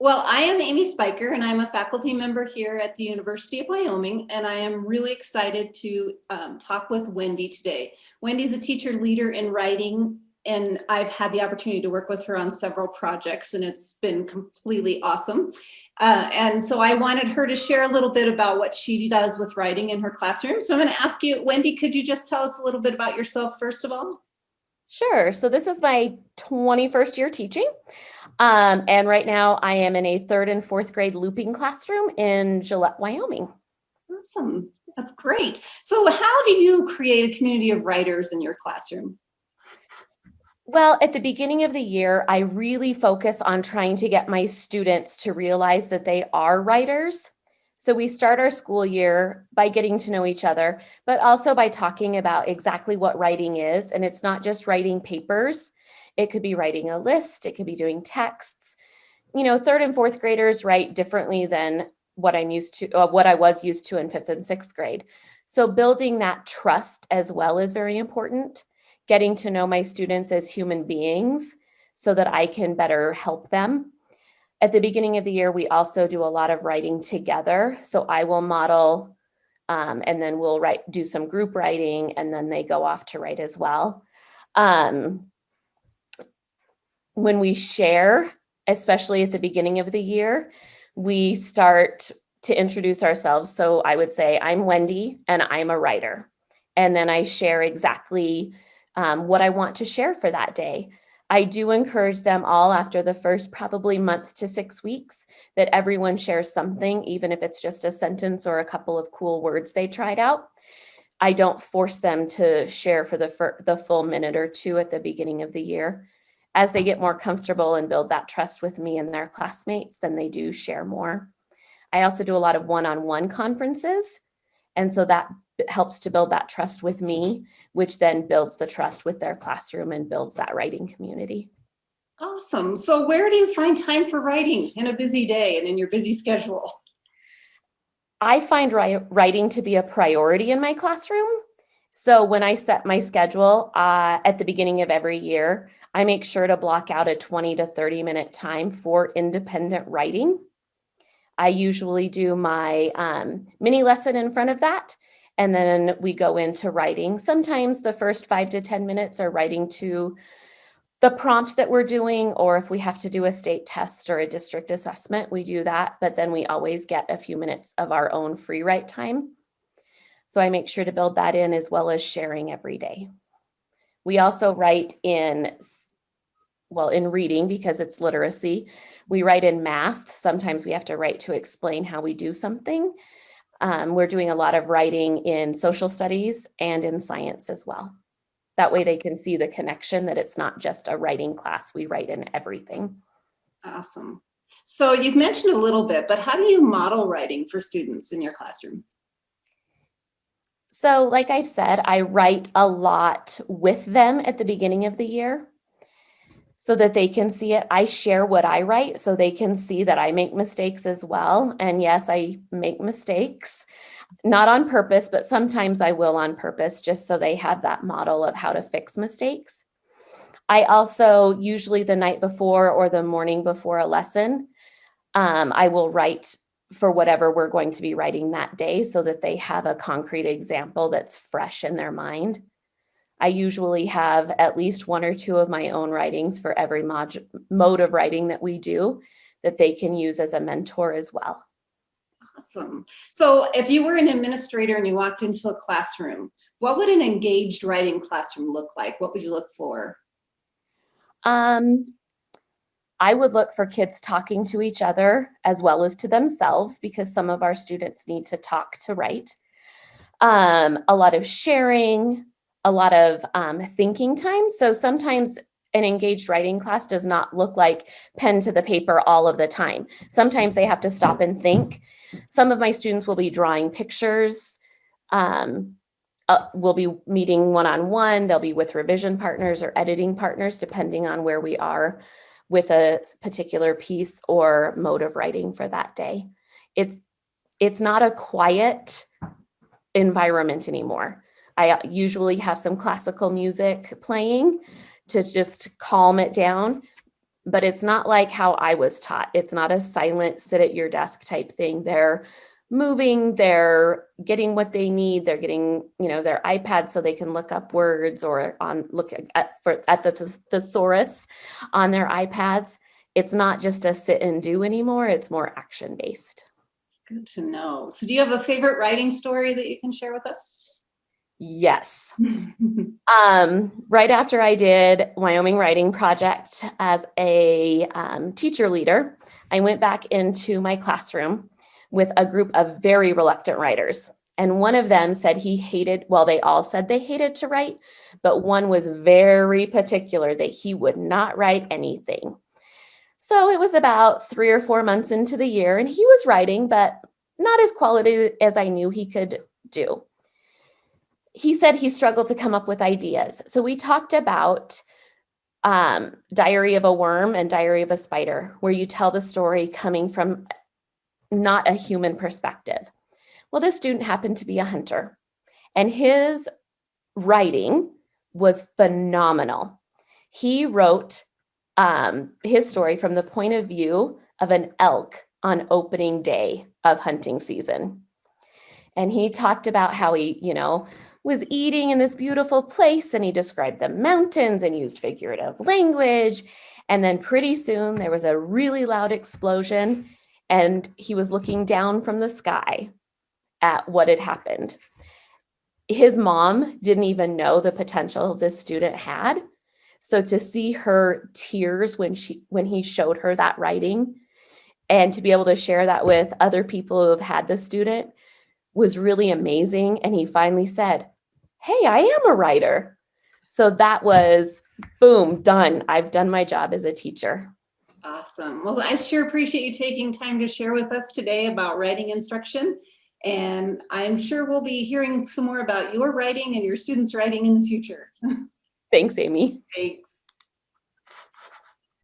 Well, I am Amy Spiker, and I'm a faculty member here at the University of Wyoming, and I am really excited to talk with Wendy today. Wendy's a teacher leader in writing, and I've had the opportunity to work with her on several projects, and it's been completely awesome. And so I wanted her to share a little bit about what she does with writing in her classroom. So I'm going to ask you, Wendy, could you just tell us a little bit about yourself first of all? Sure. So this is my 21st year teaching. And right now I am in a 3rd and 4th grade looping classroom in Gillette, Wyoming. Awesome. That's great. So how do you create a community of writers in your classroom? Well, at the beginning of the year, I really focus on trying to get my students to realize that they are writers. So we start our school year by getting to know each other, but also by talking about exactly what writing is. And it's not just writing papers. It could be writing a list. It could be doing texts. You know, 3rd and 4th graders write differently than what what I was used to in 5th and 6th grade. So building that trust as well is very important. Getting to know my students as human beings so that I can better help them. At the beginning of the year, we also do a lot of writing together. So I will model and then we'll do some group writing, and then they go off to write as well. When we share, especially at the beginning of the year, we start to introduce ourselves. So I would say, I'm Wendy and I'm a writer. And then I share exactly what I want to share for that day. I do encourage them all after the first probably month to 6 weeks that everyone shares something, even if it's just a sentence or a couple of cool words they tried out. I don't force them to share for the full minute or two at the beginning of the year. As they get more comfortable and build that trust with me and their classmates, then they do share more. I also do a lot of one-on-one conferences. And so that helps to build that trust with me, which then builds the trust with their classroom and builds that writing community. Awesome. So where do you find time for writing in a busy day and in your busy schedule? I find writing to be a priority in my classroom. So when I set my schedule at the beginning of every year, I make sure to block out a 20 to 30 minute time for independent writing. I usually do my mini lesson in front of that, and then we go into writing. Sometimes the first 5 to 10 minutes are writing to the prompt that we're doing, or if we have to do a state test or a district assessment, we do that, but then we always get a few minutes of our own free write time. So I make sure to build that in, as well as sharing every day. We also write in reading, because it's literacy. We write in math. Sometimes we have to write to explain how we do something. We're doing a lot of writing in social studies and in science as well. That way they can see the connection, that it's not just a writing class. We write in everything. Awesome. So you've mentioned a little bit, but how do you model writing for students in your classroom? So like I've said, I write a lot with them at the beginning of the year so that they can see it. I share what I write so they can see that I make mistakes as well. And yes, I make mistakes, not on purpose, but sometimes I will on purpose, just so they have that model of how to fix mistakes. I also, usually the night before or the morning before a lesson, I will write for whatever we're going to be writing that day so that they have a concrete example that's fresh in their mind. I usually have at least 1 or 2 of my own writings for every mode of writing that we do, that they can use as a mentor as well. Awesome. So if you were an administrator and you walked into a classroom, what would an engaged writing classroom look like? What would you look for? I would look for kids talking to each other as well as to themselves, because some of our students need to talk to write. A lot of sharing, a lot of thinking time. So sometimes an engaged writing class does not look like pen to the paper all of the time. Sometimes they have to stop and think. Some of my students will be drawing pictures. We'll be meeting one-on-one. They'll be with revision partners or editing partners, depending on where we are with a particular piece or mode of writing for that day. It's not a quiet environment anymore. I usually have some classical music playing to just calm it down. but it's not like how I was taught. It's not a silent sit at your desk type thing. They're moving, they're getting what they need, they're getting, their iPads so they can look up words or look at the thesaurus on their iPads. It's not just a sit and do anymore, it's more action based. Good to know. So do you have a favorite writing story that you can share with us? Yes. Right after I did Wyoming Writing Project as a teacher leader, I went back into my classroom with a group of very reluctant writers. And one of them said they all said they hated to write, but one was very particular that he would not write anything. So it was about 3 or 4 months into the year, and he was writing, but not as quality as I knew he could do. He said he struggled to come up with ideas. So we talked about Diary of a Worm and Diary of a Spider, where you tell the story coming from not a human perspective. Well, this student happened to be a hunter, and his writing was phenomenal. He wrote his story from the point of view of an elk on opening day of hunting season. And he talked about how he, was eating in this beautiful place, and he described the mountains and used figurative language. And then pretty soon there was a really loud explosion, and he was looking down from the sky at what had happened. His mom didn't even know the potential this student had. So to see her tears when he showed her that writing, and to be able to share that with other people who have had the student, was really amazing. And he finally said, "Hey, I am a writer." So that was, boom, done. I've done my job as a teacher. Awesome. Well, I sure appreciate you taking time to share with us today about writing instruction. And I'm sure we'll be hearing some more about your writing and your students' writing in the future. Thanks, Amy. Thanks.